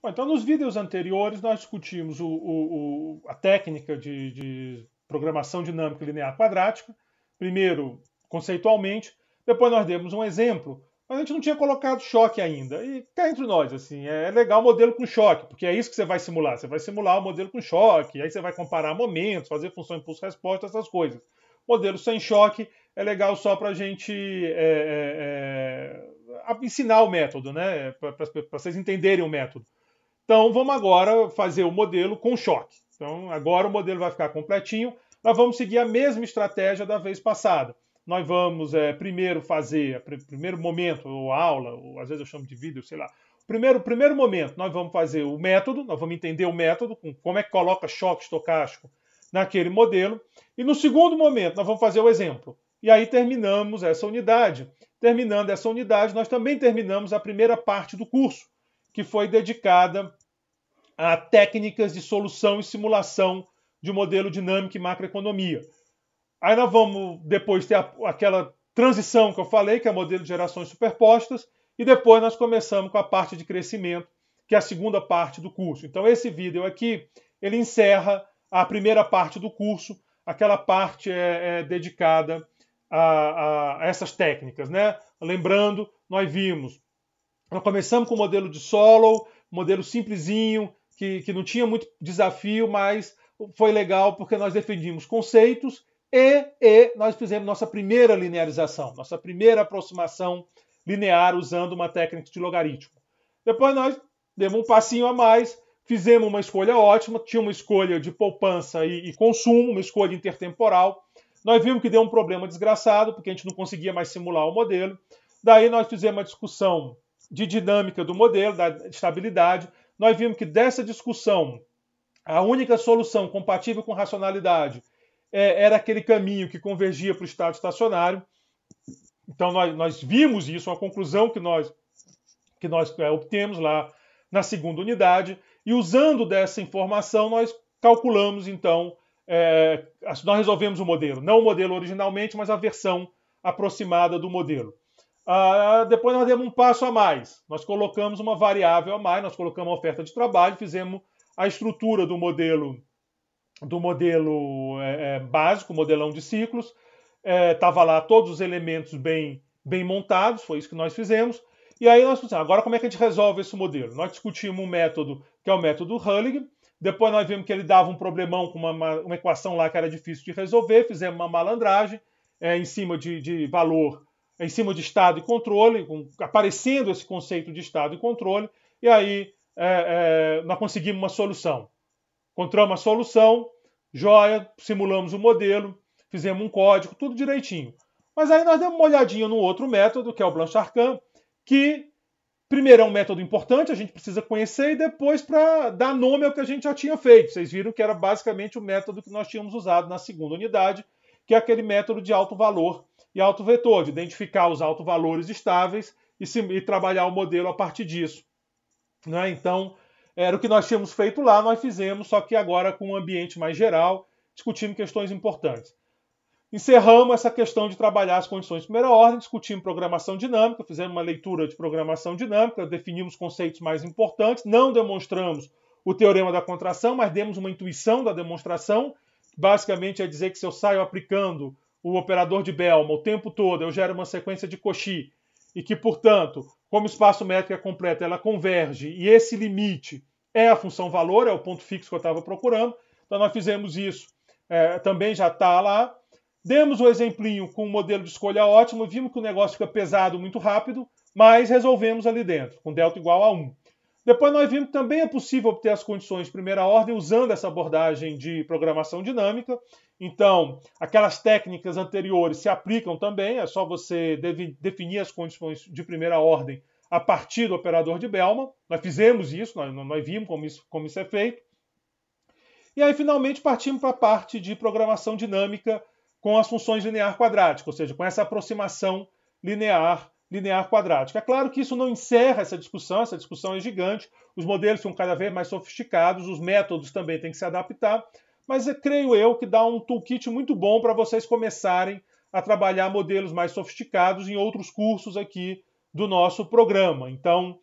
Bom, então, nos vídeos anteriores, nós discutimos a técnica de programação dinâmica linear quadrática, primeiro conceitualmente, depois nós demos um exemplo, mas a gente não tinha colocado choque ainda. E cá entre nós, assim, é legal o modelo com choque, porque é isso que você vai simular. Você vai simular o modelo com choque, aí você vai comparar momentos, fazer função impulso-resposta, essas coisas. Modelo sem choque é legal só para a gente ensinar o método, né? Para vocês entenderem o método. Então vamos agora fazer o modelo com choque. Então agora o modelo vai ficar completinho. Nós vamos seguir a mesma estratégia da vez passada. Nós vamos primeiro fazer, primeiro momento, ou aula, ou às vezes eu chamo de vídeo, sei lá. Primeiro momento, nós vamos fazer o método, nós vamos entender o método, como é que coloca choque estocástico naquele modelo. E no segundo momento, nós vamos fazer o exemplo. E aí terminamos essa unidade. Terminando essa unidade, nós também terminamos a primeira parte do curso, que foi dedicada a técnicas de solução e simulação de modelo dinâmico e macroeconomia. Aí nós vamos depois ter aquela transição que eu falei, que é modelo de gerações superpostas, e depois nós começamos com a parte de crescimento, que é a segunda parte do curso. Então esse vídeo aqui, ele encerra a primeira parte do curso, aquela parte dedicada a essas técnicas, né? Lembrando, nós começamos com o modelo de Solow, modelo simplesinho, que não tinha muito desafio, mas foi legal porque nós definimos conceitos e nós fizemos nossa primeira linearização, nossa primeira aproximação linear usando uma técnica de logaritmo. Depois nós demos um passinho a mais, fizemos uma escolha ótima, tinha uma escolha de poupança e consumo, uma escolha intertemporal. Nós vimos que deu um problema desgraçado, porque a gente não conseguia mais simular o modelo. Daí nós fizemos uma discussão de dinâmica do modelo, da estabilidade. Nós vimos que dessa discussão, a única solução compatível com racionalidade era aquele caminho que convergia para o estado estacionário. Então nós vimos isso, uma conclusão que nós obtemos lá na segunda unidade, e usando dessa informação nós calculamos então, nós resolvemos o modelo, não o modelo originalmente, mas a versão aproximada do modelo. Depois nós demos um passo a mais, nós colocamos uma variável a mais, nós colocamos uma oferta de trabalho, fizemos a estrutura do modelo básico, modelão de ciclos, estava lá todos os elementos bem montados, foi isso que nós fizemos. E aí nós pensamos, agora como é que a gente resolve esse modelo? Nós discutimos um método que é o método Hullig, depois nós vimos que ele dava um problemão com uma equação lá que era difícil de resolver, fizemos uma malandragem em cima de valor, em cima de estado e controle, aparecendo esse conceito de estado e controle, e aí nós conseguimos uma solução. Encontramos a solução, joia, simulamos o modelo, fizemos um código, tudo direitinho. Mas aí nós demos uma olhadinha no outro método, que é o Blanchard-Kahn, que primeiro é um método importante, a gente precisa conhecer, e depois para dar nome ao que a gente já tinha feito. Vocês viram que era basicamente o método que nós tínhamos usado na segunda unidade, que é aquele método de alto valor e alto vetor, de identificar os altos valores estáveis e trabalhar o modelo a partir disso. Né? Então, era o que nós tínhamos feito lá, nós fizemos, só que agora com um ambiente mais geral, discutindo questões importantes. Encerramos essa questão de trabalhar as condições de primeira ordem, discutimos programação dinâmica, fizemos uma leitura de programação dinâmica, definimos conceitos mais importantes, não demonstramos o teorema da contração, mas demos uma intuição da demonstração, basicamente é dizer que se eu saio aplicando o operador de Bellman o tempo todo, eu gero uma sequência de Cauchy, e que, portanto, como o espaço métrico é completo, ela converge, e esse limite é a função valor, é o ponto fixo que eu estava procurando. Então nós fizemos isso, também já está lá. Demos o exemplinho com um modelo de escolha ótimo, vimos que o negócio fica pesado muito rápido, mas resolvemos ali dentro, com delta igual a 1. Depois nós vimos que também é possível obter as condições de primeira ordem usando essa abordagem de programação dinâmica. Então, aquelas técnicas anteriores se aplicam também, é só você definir as condições de primeira ordem a partir do operador de Bellman. Nós fizemos isso, nós vimos como isso é feito. E aí, finalmente, partimos para a parte de programação dinâmica com as funções linear quadráticas, ou seja, com essa aproximação linear quadrática. É claro que isso não encerra essa discussão é gigante, os modelos são cada vez mais sofisticados, os métodos também têm que se adaptar, mas creio eu que dá um toolkit muito bom para vocês começarem a trabalhar modelos mais sofisticados em outros cursos aqui do nosso programa. Então,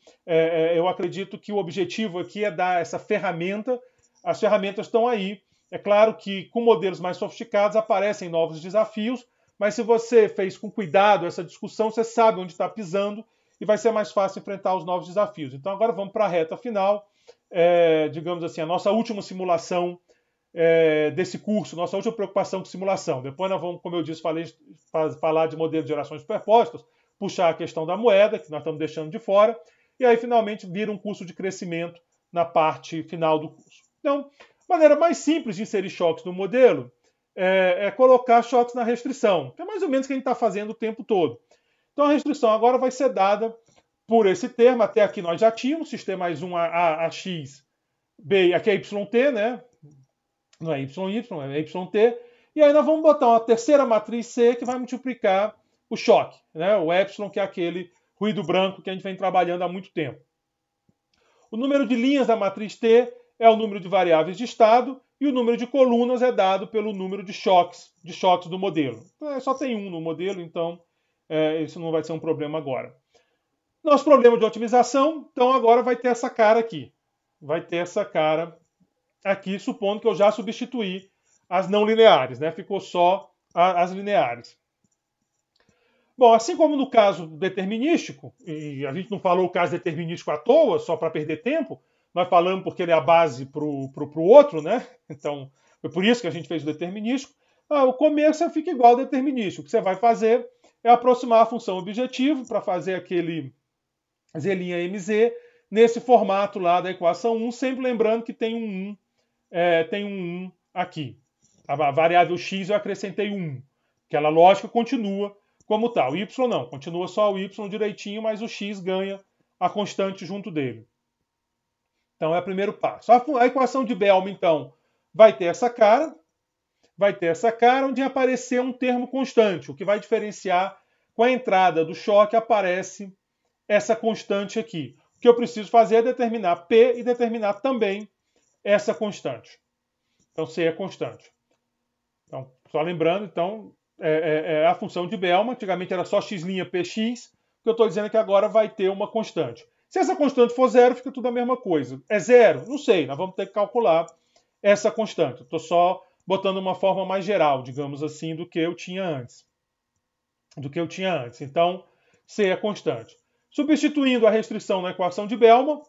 eu acredito que o objetivo aqui é dar essa ferramenta. As ferramentas estão aí. É claro que com modelos mais sofisticados aparecem novos desafios, mas se você fez com cuidado essa discussão, você sabe onde está pisando e vai ser mais fácil enfrentar os novos desafios. Então agora vamos para a reta final, digamos assim, a nossa última simulação desse curso, nossa última preocupação com simulação. Depois nós vamos, como eu disse, falar de modelo de gerações superpostas, puxar a questão da moeda, que nós estamos deixando de fora, e aí finalmente vira um curso de crescimento na parte final do curso. Então, a maneira mais simples de inserir choques no modelo é colocar choques na restrição, que é mais ou menos o que a gente está fazendo o tempo todo. Então a restrição agora vai ser dada por esse termo, até aqui nós já tínhamos, se tem mais um AX, B, aqui é YT, né? Não é YY, é YT. E aí nós vamos botar uma terceira matriz C que vai multiplicar o choque, né? O epsilon, que é aquele ruído branco que a gente vem trabalhando há muito tempo. O número de linhas da matriz T é o número de variáveis de estado e o número de colunas é dado pelo número de choques do modelo. Só tem um no modelo, então isso não vai ser um problema agora. Nosso problema de otimização, então agora vai ter essa cara aqui. Vai ter essa cara aqui, supondo que eu já substituí as não lineares, né? Ficou só as lineares. Bom, assim como no caso determinístico, e a gente não falou o caso determinístico à toa, só para perder tempo, nós falamos porque ele é a base para o outro, né? Então, foi por isso que a gente fez o determinístico. O começo fica igual ao determinístico. O que você vai fazer é aproximar a função objetivo para fazer aquele z'mz nesse formato lá da equação 1, sempre lembrando que tem um 1 aqui. A variável x eu acrescentei 1. Aquela lógica continua como tal. O y não, continua só o y direitinho, mas o x ganha a constante junto dele. Então é o primeiro passo. A equação de Bellman, então, vai ter essa cara onde aparecer um termo constante. O que vai diferenciar com a entrada do choque aparece essa constante aqui. O que eu preciso fazer é determinar P e determinar também essa constante. Então C é constante. Então, só lembrando, então, a função de Bellman, antigamente era só x' px, o que eu estou dizendo é que agora vai ter uma constante. Se essa constante for zero, fica tudo a mesma coisa. É zero? Não sei, nós vamos ter que calcular essa constante. Estou só botando uma forma mais geral, digamos assim, do que eu tinha antes. Então, C é constante. Substituindo a restrição na equação de Bellman,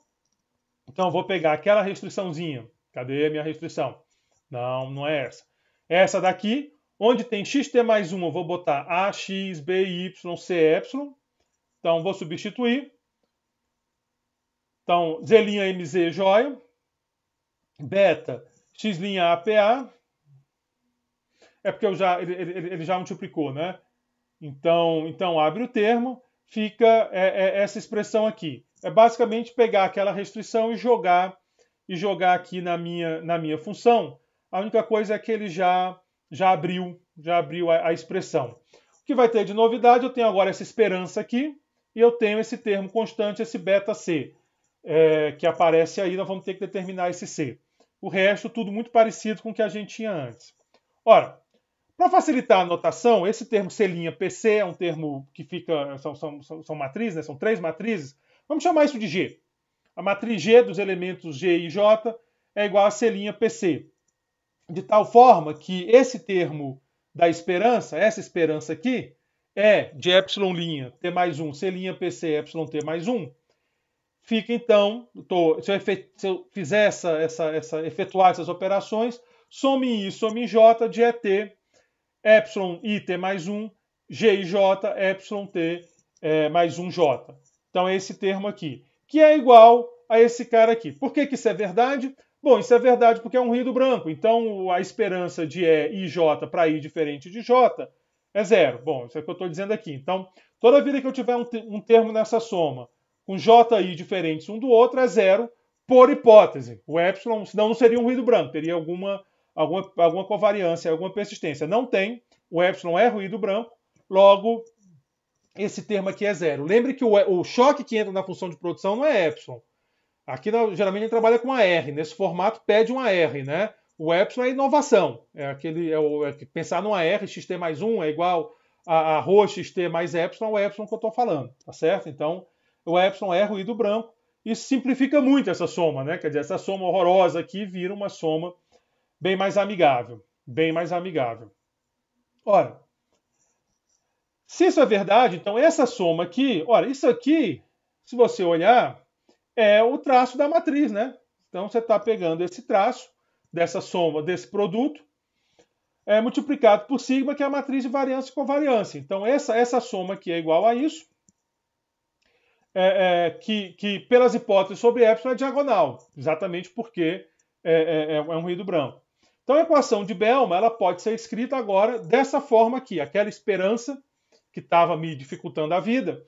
então eu vou pegar aquela restriçãozinha. Cadê a minha restrição? Não, não é essa. Essa daqui, onde tem xt mais 1, eu vou botar ax, by, cy. Então, vou substituir. Então, z'mz, joia. Beta, x'apa. É porque ele já multiplicou, né? Então abre o termo, fica essa expressão aqui. É basicamente pegar aquela restrição e jogar aqui na minha função. A única coisa é que ele já abriu a expressão. O que vai ter de novidade? Eu tenho agora essa esperança aqui e eu tenho esse termo constante, esse beta c, que aparece aí. Nós vamos ter que determinar esse c. O resto, tudo muito parecido com o que a gente tinha antes. Ora, para facilitar a notação, esse termo C'(PC) é um termo que fica. São matrizes, né? São 3 matrizes. Vamos chamar isso de G. A matriz G dos elementos G e J é igual a C'(PC). De tal forma que esse termo da esperança, essa esperança aqui, é de ε'T mais 1, C'(PC), εT mais 1. Fica então, se eu fizer efetuar essas operações, some em I, some em J de ET, εIT mais 1, GIJ, εT mais 1J. Então é esse termo aqui, que é igual a esse cara aqui. Por que isso é verdade? Bom, isso é verdade porque é um ruído branco. Então a esperança de E e J para I diferente de J é zero. Bom, isso é o que eu estou dizendo aqui. Então, toda vida que eu tiver um termo nessa soma com J e I diferentes um do outro é zero, por hipótese. O epsilon, senão não seria um ruído branco, teria alguma covariância, alguma persistência. Não tem, o epsilon é ruído branco, logo esse termo aqui é zero. Lembre que o choque que entra na função de produção não é epsilon. Aqui geralmente a gente trabalha com AR, nesse formato pede um AR, né? O epsilon é inovação, pensar no AR, xt mais 1 é igual a rho xt mais epsilon é o epsilon que eu estou falando, tá certo? Então, o epsilon é ruído branco. Isso simplifica muito essa soma, né? Quer dizer, essa soma horrorosa aqui vira uma soma bem mais amigável. Bem mais amigável. Ora, se isso é verdade, então essa soma aqui, ora, isso aqui, se você olhar, é o traço da matriz, né? Então você está pegando esse traço dessa soma desse produto, multiplicado por sigma, que é a matriz de variância e covariância. Então essa soma aqui é igual a isso, que pelas hipóteses sobre epsilon é diagonal, exatamente porque é um ruído branco. Então a equação de Bellman ela pode ser escrita agora dessa forma aqui. Aquela esperança que estava me dificultando a vida,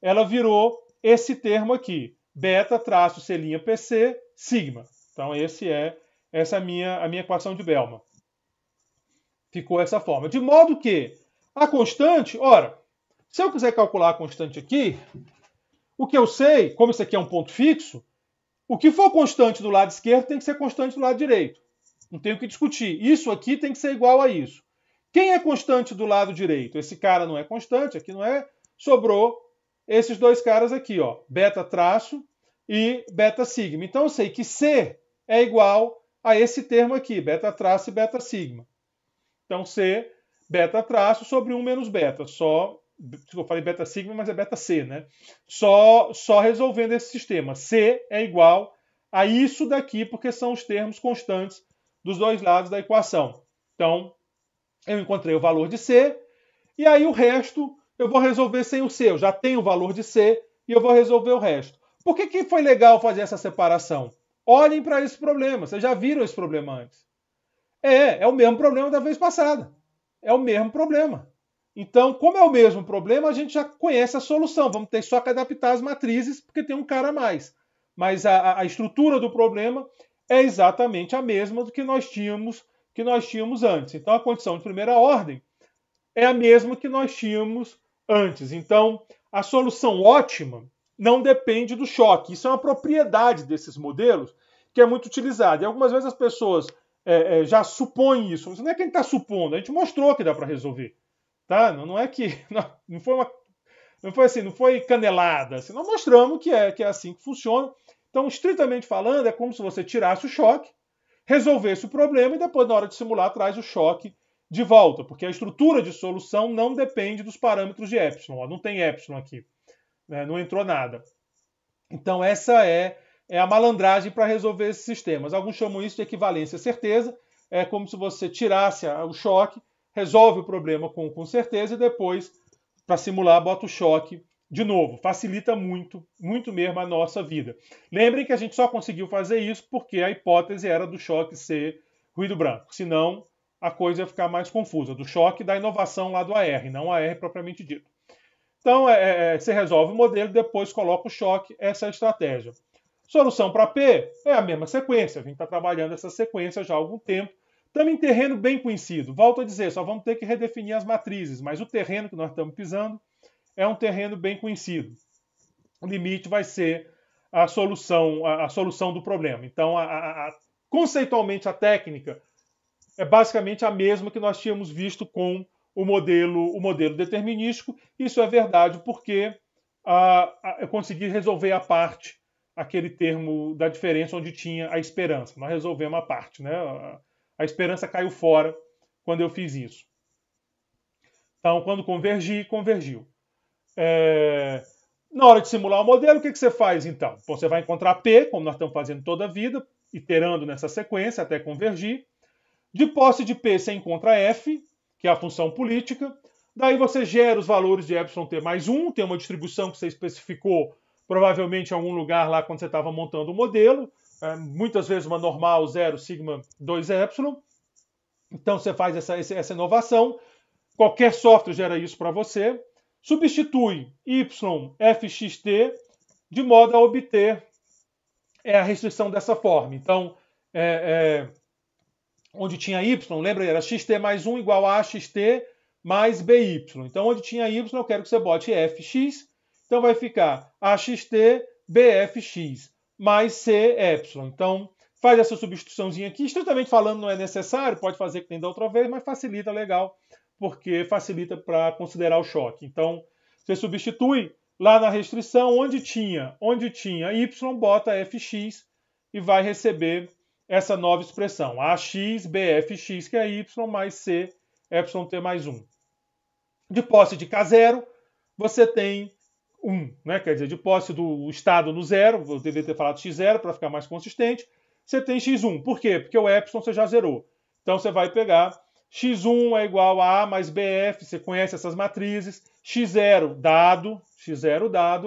ela virou esse termo aqui, beta traço C' PC sigma. Então essa é a minha equação de Bellman. Ficou essa forma. De modo que a constante, ora, se eu quiser calcular a constante aqui, o que eu sei, como isso aqui é um ponto fixo, o que for constante do lado esquerdo tem que ser constante do lado direito. Não tem o que discutir. Isso aqui tem que ser igual a isso. Quem é constante do lado direito? Esse cara não é constante, aqui não é. Sobrou esses dois caras aqui, ó, beta traço e beta sigma. Então eu sei que C é igual a esse termo aqui, beta traço e beta sigma. Então C, beta traço sobre 1 menos beta. Eu falei beta sigma, mas é beta C, né? Só resolvendo esse sistema. C é igual a isso daqui, porque são os termos constantes dos dois lados da equação. Então, eu encontrei o valor de C, e aí o resto eu vou resolver sem o C. Eu já tenho o valor de C e eu vou resolver o resto. Por que foi legal fazer essa separação? Olhem para esse problema. Vocês já viram esse problema antes. É o mesmo problema da vez passada. É o mesmo problema. Então, como é o mesmo problema, a gente já conhece a solução. Vamos ter só que adaptar as matrizes, porque tem um cara a mais. Mas a estrutura do problema é exatamente a mesma do que nós tínhamos antes. Então, a condição de primeira ordem é a mesma que nós tínhamos antes. Então, a solução ótima não depende do choque. Isso é uma propriedade desses modelos que é muito utilizada. E algumas vezes as pessoas já supõem isso. Não é que a gente está supondo, a gente mostrou que dá para resolver. Tá? Não é que. Não foi assim, não foi canelada. Assim, nós mostramos que é assim que funciona. Então, estritamente falando, é como se você tirasse o choque, resolvesse o problema e depois, na hora de simular, traz o choque de volta, porque a estrutura de solução não depende dos parâmetros de epsilon. Ó, não tem epsilon aqui, né? Não entrou nada. Então, essa é a malandragem para resolver esses sistemas. Alguns chamam isso de equivalência certeza. É como se você tirasse o choque, resolve o problema com certeza e depois, para simular, bota o choque de novo. Facilita muito, muito mesmo a nossa vida. Lembrem que a gente só conseguiu fazer isso porque a hipótese era do choque ser ruído branco. Senão, a coisa ia ficar mais confusa. Do choque da inovação lá do AR, não AR propriamente dito. Então, você resolve o modelo, depois coloca o choque. Essa é a estratégia. Solução para P é a mesma sequência. A gente está trabalhando essa sequência já há algum tempo. Estamos em terreno bem conhecido. Volto a dizer, só vamos ter que redefinir as matrizes, mas o terreno que nós estamos pisando é um terreno bem conhecido. O limite vai ser a solução do problema. Então, conceitualmente, a técnica é basicamente a mesma que nós tínhamos visto com o modelo determinístico. Isso é verdade porque eu consegui resolver a parte, aquele termo da diferença onde tinha a esperança. Nós resolvemos a parte, né? A esperança caiu fora quando eu fiz isso. Então, quando convergiu. Na hora de simular o modelo, o que você faz, então? Bom, você vai encontrar P, como nós estamos fazendo toda a vida, iterando nessa sequência até convergir. De posse de P, você encontra F, que é a função política. Daí você gera os valores de εt mais 1, tem uma distribuição que você especificou provavelmente em algum lugar lá quando você estava montando o modelo. Muitas vezes uma normal 0, sigma 2ε. Então você faz essa inovação. Qualquer software gera isso para você. Substitui yfxt de modo a obter a restrição dessa forma. Então, onde tinha y, lembra? Era xt mais 1 igual a xt mais by. Então, onde tinha y, eu quero que você bote fx. Então, vai ficar axt bfx mais cy. Então, faz essa substituiçãozinha aqui. Estritamente falando, não é necessário. Pode fazer que nem da outra vez, mas facilita, legal, porque facilita para considerar o choque. Então, você substitui lá na restrição onde tinha y, bota fx e vai receber essa nova expressão, ax bfx, que é y, mais c epsilon-t mais 1. De posse de K0, você tem 1, né? Quer dizer, de posse do estado no zero, eu deveria ter falado x0 para ficar mais consistente, você tem x1. Por quê? Porque o epsilon você já zerou. Então você vai pegar x1 é igual a A mais BF, você conhece essas matrizes, x0 dado,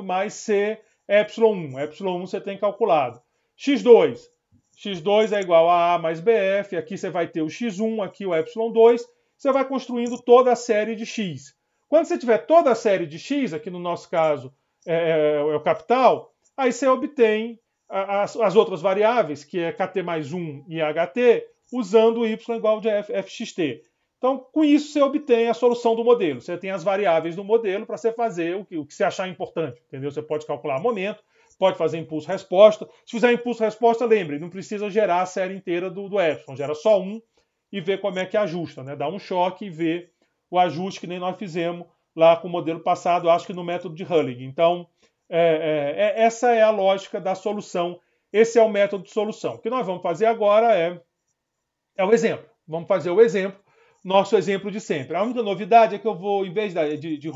mais C, epsilon1. Epsilon1 você tem calculado. x2 é igual a A mais BF, aqui você vai ter o x1, aqui o epsilon2, você vai construindo toda a série de x. Quando você tiver toda a série de x, aqui no nosso caso é o capital, aí você obtém as outras variáveis, que é kt mais 1 e ht, usando y igual de fxt. Então, com isso, você obtém a solução do modelo. Você tem as variáveis do modelo para você fazer o que você achar importante. Entendeu? Você pode calcular momento, pode fazer impulso-resposta. Se fizer impulso-resposta, lembre, não precisa gerar a série inteira do epsilon, gera só um e ver como é que ajusta, né? Dá um choque e ver o ajuste que nem nós fizemos lá com o modelo passado, acho que no método de Hulling. Então, essa é a lógica da solução. Esse é o método de solução. O que nós vamos fazer agora é o exemplo. Vamos fazer o exemplo, nosso exemplo de sempre. A única novidade é que eu vou, em vez de ρ,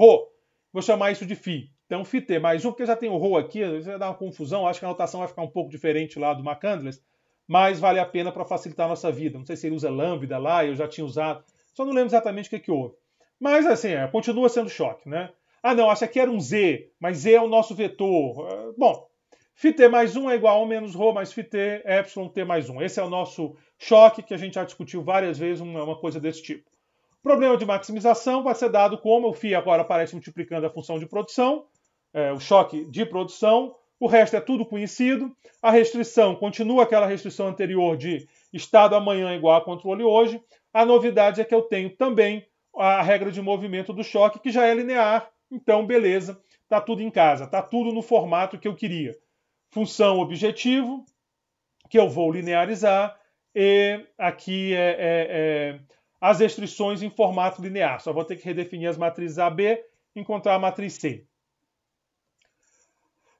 vou chamar isso de φ. Então, φt mais 1, porque já tem o ρ aqui, vai dar uma confusão, acho que a anotação vai ficar um pouco diferente lá do McCandless, mas vale a pena para facilitar a nossa vida. Não sei se ele usa lambda lá, eu já tinha usado, só não lembro exatamente o que houve. Mas, assim, continua sendo choque, né? Ah, não, acho que era um z, mas z é o nosso vetor. Bom, φt mais 1 é igual a 1 menos ρ mais φt epsilon t mais 1. Esse é o nosso choque que a gente já discutiu várias vezes, uma coisa desse tipo. O problema de maximização vai ser dado como o φ agora aparece multiplicando a função de produção, o choque de produção, o resto é tudo conhecido. A restrição continua aquela restrição anterior de estado amanhã igual a controle hoje. A novidade é que eu tenho também a regra de movimento do choque, que já é linear. Então, beleza, está tudo em casa, está tudo no formato que eu queria. Função objetivo, que eu vou linearizar, e aqui as restrições em formato linear. Só vou ter que redefinir as matrizes A, B, encontrar a matriz C.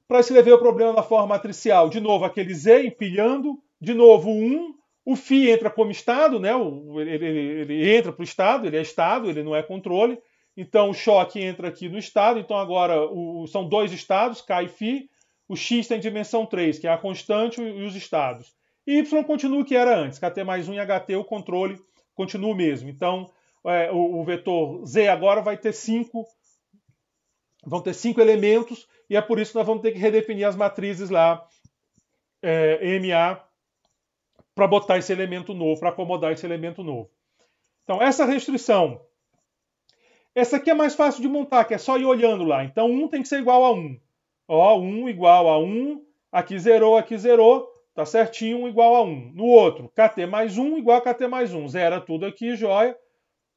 Para escrever o problema da forma matricial, de novo aquele Z empilhando, de novo 1, o φ entra como estado, né? Ele entra para o estado, ele é estado, ele não é controle. Então o choque entra aqui no estado, então agora são dois estados, K e φ, o x tem dimensão 3, que é a constante, e os estados. E y continua o que era antes, kt mais 1 e ht, o controle continua o mesmo. Então o vetor Z agora vai ter 5, vão ter 5 elementos, e é por isso que nós vamos ter que redefinir as matrizes lá, MA, para botar esse elemento novo, para acomodar esse elemento novo. Então, essa restrição, essa aqui é mais fácil de montar, que é só ir olhando lá. Então, 1 tem que ser igual a 1. Ó, 1 igual a 1, aqui zerou, tá certinho, 1 igual a 1. No outro, kt mais 1 igual a kt mais 1. Zera tudo aqui, joia.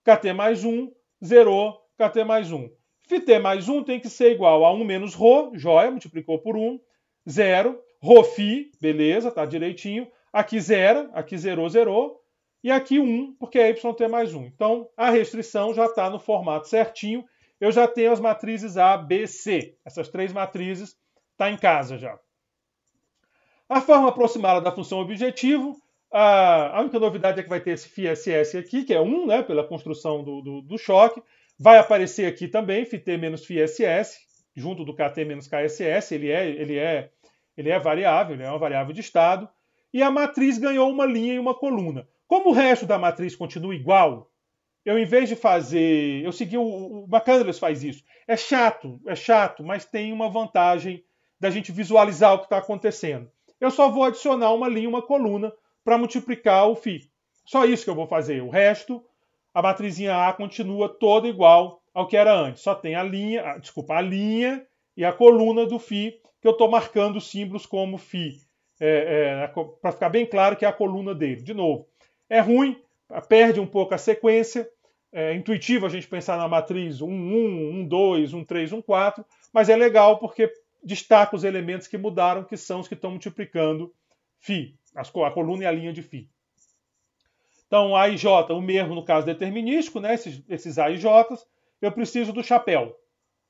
Kt mais 1, zerou, kt mais 1. Φt mais 1 tem que ser igual a 1 menos ρ, joia, multiplicou por 1, 0. ρφ, beleza, tá direitinho. Aqui zera, aqui zerou. E aqui 1, porque é yt mais 1. Então, a restrição já está no formato certinho. Eu já tenho as matrizes A, B, C. Essas três matrizes está em casa já. A forma aproximada da função objetivo, a única novidade é que vai ter esse φss aqui, que é 1, né, pela construção do choque. Vai aparecer aqui também φt menos φss, junto do kt menos kss. Ele é variável, ele é uma variável de estado. E a matriz ganhou uma linha e uma coluna. Como o resto da matriz continua igual, eu, em vez de fazer... Eu segui o McCandless faz isso. É chato, mas tem uma vantagem da gente visualizar o que está acontecendo. Eu só vou adicionar uma linha e uma coluna para multiplicar o φ. Só isso que eu vou fazer. O resto, a matrizinha A continua toda igual ao que era antes. Só tem a linha e a coluna do φ, que eu estou marcando os símbolos como φ. Para ficar bem claro que é a coluna dele. De novo, é ruim, perde um pouco a sequência. É intuitivo a gente pensar na matriz 1, 1, 1, 2, 1, 3, 1, 4, mas é legal porque destaca os elementos que mudaram, que são os que estão multiplicando φ, a coluna e a linha de φ. Então, A e J, o mesmo no caso determinístico, né? Esses A e J, eu preciso do chapéu.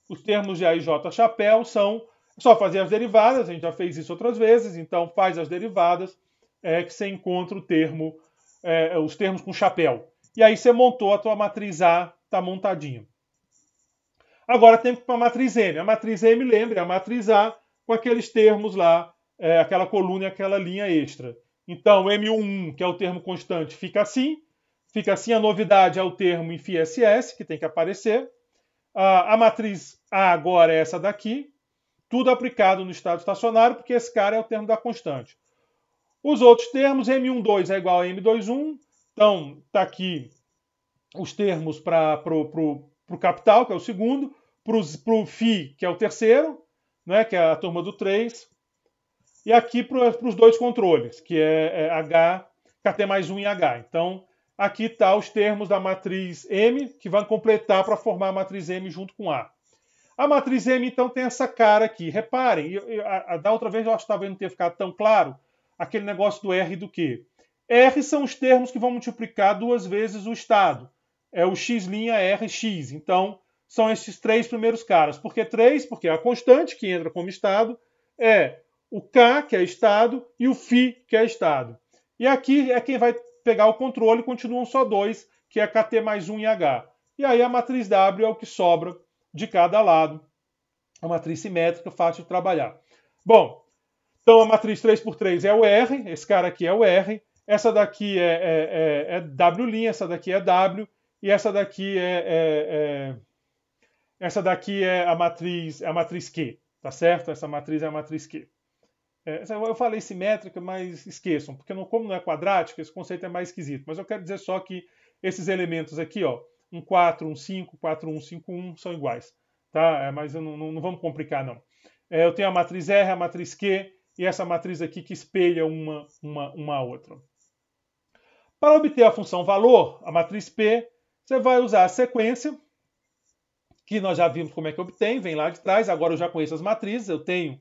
Os termos de A e J chapéu são só fazer as derivadas, a gente já fez isso outras vezes, então faz as derivadas que você encontra os termos com chapéu. E aí você montou a tua matriz A, está montadinha. Agora tem que ir para a matriz M. A matriz M, lembra, é a matriz A com aqueles termos lá, aquela coluna e aquela linha extra. Então, M11, que é o termo constante, fica assim. Fica assim, a novidade é o termo em φSS, que tem que aparecer. A matriz A agora é essa daqui. Tudo aplicado no estado estacionário, porque esse cara é o termo da constante. Os outros termos, M12 é igual a M21. Então, está aqui os termos para o capital, que é o segundo, para o φ, que é o terceiro, né, que é a turma do 3, e aqui para os dois controles, que é H, KT mais 1 e H. Então, aqui está os termos da matriz M, que vão completar para formar a matriz M junto com A. A matriz M, então, tem essa cara aqui. Reparem, da outra vez eu acho que talvez não tenha ficado tão claro, aquele negócio do R e do Q. R são os termos que vão multiplicar duas vezes o estado. É o x' Rx. Então, são esses três primeiros caras. Por que 3? Porque a constante, que entra como estado, é o K, que é estado, e o φ, que é estado. E aqui é quem vai pegar o controle, continuam só dois, que é KT mais 1 e H. E aí a matriz W é o que sobra de cada lado. Uma matriz simétrica, fácil de trabalhar. Bom, então a matriz 3x3 é o R, esse cara aqui é o R, essa daqui é W', essa daqui é W, e essa daqui é a matriz Q, tá certo? Essa matriz é a matriz Q. Eu falei simétrica, mas esqueçam, porque como não é quadrática, esse conceito é mais esquisito. Mas eu quero dizer só que esses elementos aqui, ó, 1, 4, 1, 5, 4, 1, 5, 1, são iguais. Tá? Mas não vamos complicar, não. Eu tenho a matriz R, a matriz Q, e essa matriz aqui que espelha uma outra. Para obter a função valor, a matriz P, você vai usar a sequência, que nós já vimos como é que obtém, vem lá de trás. Agora eu já conheço as matrizes, eu tenho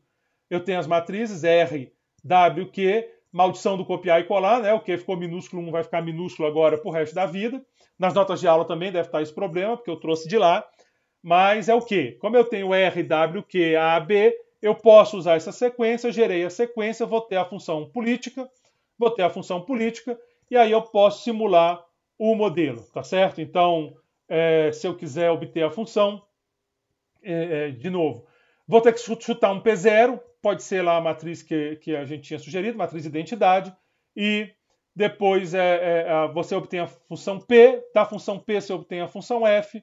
as matrizes R, W, Q, maldição do copiar e colar, né? O Q ficou minúsculo, 1 vai ficar minúsculo agora pro resto da vida. Nas notas de aula também deve estar esse problema, porque eu trouxe de lá. Mas é o quê? Como eu tenho R, W, Q, A, B, eu posso usar essa sequência, gerei a sequência, vou ter a função política, e aí eu posso simular o modelo, tá certo? Então, se eu quiser obter a função, de novo, vou ter que chutar um P0, pode ser lá a matriz que a gente tinha sugerido, matriz de identidade, e depois você obtém a função P, da função P você obtém a função F,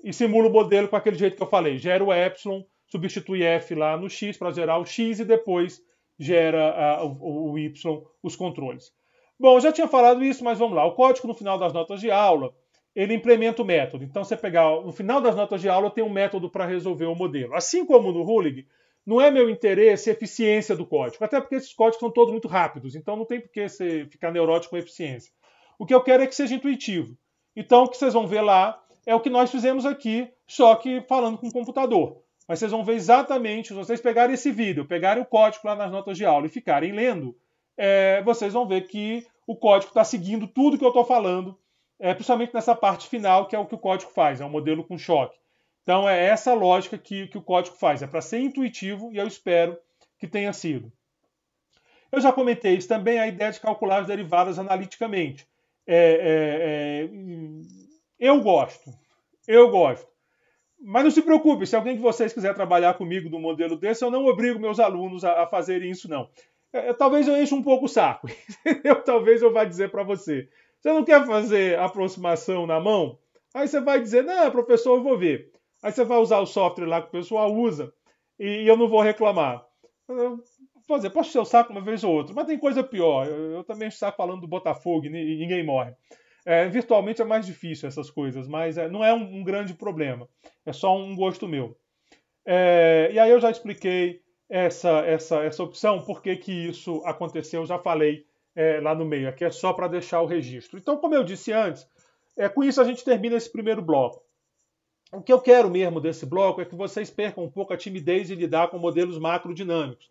e simula o modelo com aquele jeito que eu falei. Gera o epsilon, substitui F lá no X para gerar o X e depois gera o Y, os controles. Bom, eu já tinha falado isso, mas vamos lá. O código no final das notas de aula, ele implementa o método. Então, você pegar no final das notas de aula, tem um método para resolver o modelo. Assim como no Ruling, não é meu interesse a eficiência do código, até porque esses códigos são todos muito rápidos, então não tem por que você ficar neurótico com a eficiência. O que eu quero é que seja intuitivo. Então, o que vocês vão ver lá é o que nós fizemos aqui, só que falando com o computador. Mas vocês vão ver exatamente, se vocês pegarem esse vídeo, pegarem o código lá nas notas de aula e ficarem lendo, vocês vão ver que o código está seguindo tudo que eu estou falando, principalmente nessa parte final, que é o que o código faz, é um modelo com choque. Então é essa lógica que o código faz, é para ser intuitivo e eu espero que tenha sido. Eu já comentei isso também, a ideia de calcular as derivadas analiticamente. Eu gosto. Mas não se preocupe, se alguém de vocês quiser trabalhar comigo num modelo desse, eu não obrigo meus alunos a fazerem isso, não. Talvez eu enche um pouco o saco. Talvez eu vá dizer para você. Você não quer fazer aproximação na mão? Aí você vai dizer, não, professor, eu vou ver. Aí você vai usar o software lá que o pessoal usa e eu não vou reclamar. Posso encher o saco uma vez ou outra, mas tem coisa pior. Eu também encho o saco falando do Botafogo e ninguém morre. Virtualmente é mais difícil essas coisas, mas não é um grande problema. É só um gosto meu. E aí eu já expliquei essa opção, por que isso aconteceu, eu já falei lá no meio. Aqui é só para deixar o registro. Então, como eu disse antes, com isso a gente termina esse primeiro bloco. O que eu quero mesmo desse bloco é que vocês percam um pouco a timidez de lidar com modelos macrodinâmicos.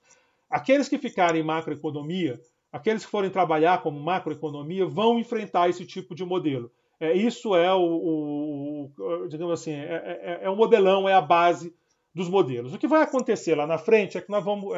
Aqueles que ficarem em macroeconomia aqueles que forem trabalhar como macroeconomia vão enfrentar esse tipo de modelo. Isso é digamos assim, o modelão, é a base dos modelos. O que vai acontecer lá na frente é que nós vamos,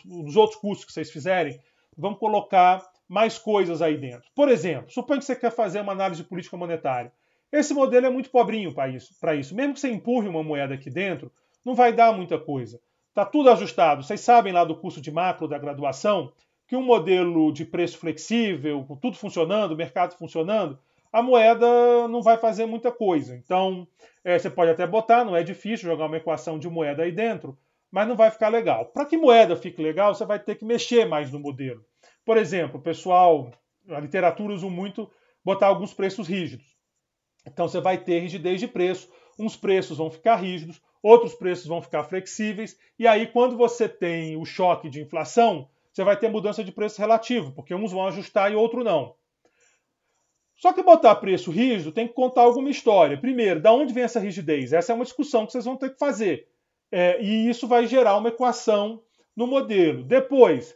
os outros cursos que vocês fizerem, vamos colocar mais coisas aí dentro. Por exemplo, suponha que você quer fazer uma análise de política monetária. Esse modelo é muito pobrinho para isso. Mesmo que você empurre uma moeda aqui dentro, não vai dar muita coisa. Está tudo ajustado. Vocês sabem lá do curso de macro da graduação que um modelo de preço flexível, com tudo funcionando, o mercado funcionando, a moeda não vai fazer muita coisa. Então, você pode até botar, não é difícil jogar uma equação de moeda aí dentro, mas não vai ficar legal. Para que moeda fique legal, você vai ter que mexer mais no modelo. Por exemplo, o pessoal, a literatura usa muito botar alguns preços rígidos. Então você vai ter rigidez de preço, uns preços vão ficar rígidos, outros preços vão ficar flexíveis, e aí quando você tem o choque de inflação, você vai ter mudança de preço relativo, porque uns vão ajustar e outros não. Só que botar preço rígido tem que contar alguma história. Primeiro, da onde vem essa rigidez? Essa é uma discussão que vocês vão ter que fazer. E isso vai gerar uma equação no modelo. Depois,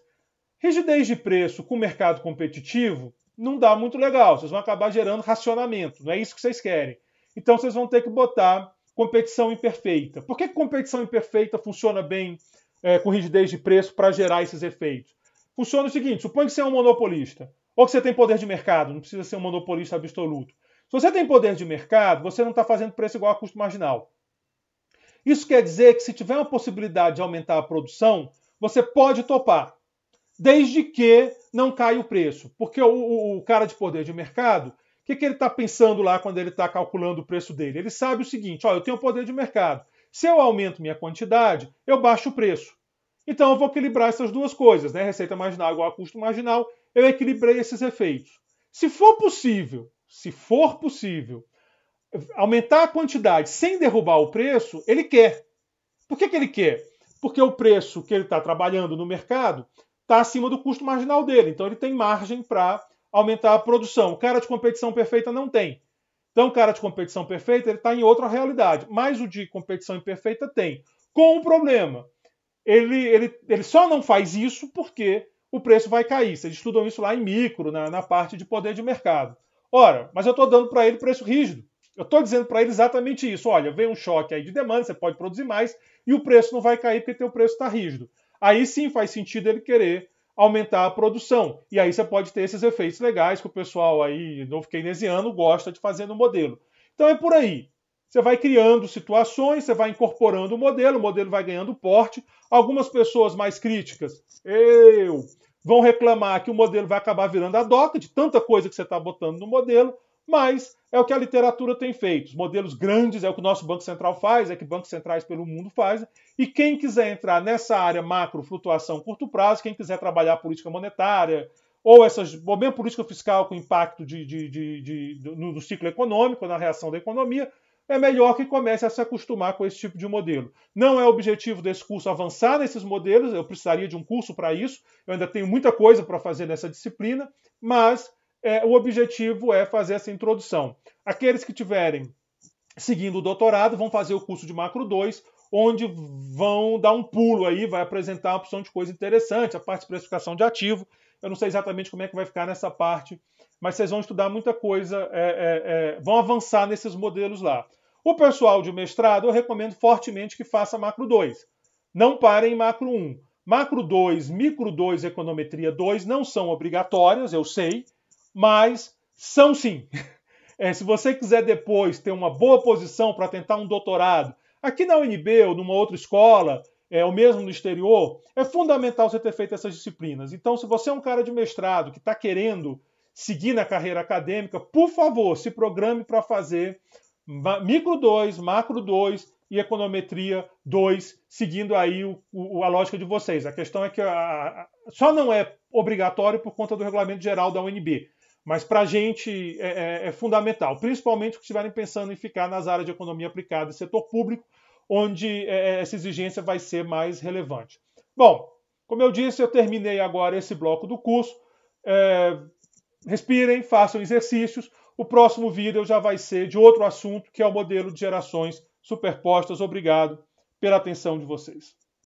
rigidez de preço com mercado competitivo não dá muito legal. Vocês vão acabar gerando racionamento. Não é isso que vocês querem. Então vocês vão ter que botar competição imperfeita. Por que competição imperfeita funciona bem com rigidez de preço para gerar esses efeitos? Funciona o seguinte, suponha que você é um monopolista, ou que você tem poder de mercado, não precisa ser um monopolista absoluto. Se você tem poder de mercado, você não está fazendo preço igual a custo marginal. Isso quer dizer que se tiver uma possibilidade de aumentar a produção, você pode topar, desde que não caia o preço. Porque o cara de poder de mercado, o que ele está pensando lá quando ele está calculando o preço dele? Ele sabe o seguinte, eu tenho poder de mercado. Se eu aumento minha quantidade, eu baixo o preço. Então eu vou equilibrar essas duas coisas, né? Receita marginal igual a custo marginal, eu equilibrei esses efeitos. Se for possível, aumentar a quantidade sem derrubar o preço, ele quer. Por que ele quer? Porque o preço que ele está trabalhando no mercado está acima do custo marginal dele. Então ele tem margem para aumentar a produção. O cara de competição perfeita não tem. Então o cara de competição perfeita ele está em outra realidade. Mas o de competição imperfeita tem. Com um problema. Ele só não faz isso porque o preço vai cair. Vocês estudam isso lá em micro, na parte de poder de mercado. Ora, mas eu estou dando para ele preço rígido. Eu estou dizendo para ele exatamente isso. Olha, vem um choque aí de demanda, você pode produzir mais e o preço não vai cair porque teu preço está rígido. Aí sim faz sentido ele querer aumentar a produção. E aí você pode ter esses efeitos legais que o pessoal aí, novo keynesiano, gosta de fazer no modelo. Então é por aí. Você vai criando situações, você vai incorporando o modelo vai ganhando porte. Algumas pessoas mais críticas, vão reclamar que o modelo vai acabar virando a doca de tanta coisa que você está botando no modelo, mas é o que a literatura tem feito. Os modelos grandes é o que o nosso Banco Central faz, é que bancos centrais pelo mundo fazem, e quem quiser entrar nessa área macro, flutuação curto prazo, quem quiser trabalhar política monetária, ou mesmo política fiscal com impacto no ciclo econômico, na reação da economia, é melhor que comece a se acostumar com esse tipo de modelo. Não é objetivo desse curso avançar nesses modelos, eu precisaria de um curso para isso, eu ainda tenho muita coisa para fazer nessa disciplina, mas o objetivo é fazer essa introdução. Aqueles que estiverem seguindo o doutorado vão fazer o curso de Macro 2, onde vão dar um pulo aí, vai apresentar uma opção de coisa interessante, a parte de precificação de ativo. Eu não sei exatamente como é que vai ficar nessa parte, mas vocês vão estudar muita coisa, vão avançar nesses modelos lá. O pessoal de mestrado, eu recomendo fortemente que faça Macro 2. Não parem em Macro 1. Macro 2, Micro 2, Econometria 2 não são obrigatórias, eu sei, mas são sim. Se você quiser depois ter uma boa posição para tentar um doutorado, aqui na UNB ou numa outra escola, ou mesmo no exterior, é fundamental você ter feito essas disciplinas. Então, se você é um cara de mestrado que está querendo seguir na carreira acadêmica, por favor, se programe para fazer Micro 2, Macro 2 e Econometria 2, seguindo aí a lógica de vocês. A questão é que só não é obrigatório por conta do regulamento geral da UNB. Mas para a gente é fundamental, principalmente os que estiverem pensando em ficar nas áreas de economia aplicada e setor público, onde essa exigência vai ser mais relevante. Bom, como eu disse, eu terminei agora esse bloco do curso. Respirem, façam exercícios. O próximo vídeo já vai ser de outro assunto, que é o modelo de gerações superpostas. Obrigado pela atenção de vocês.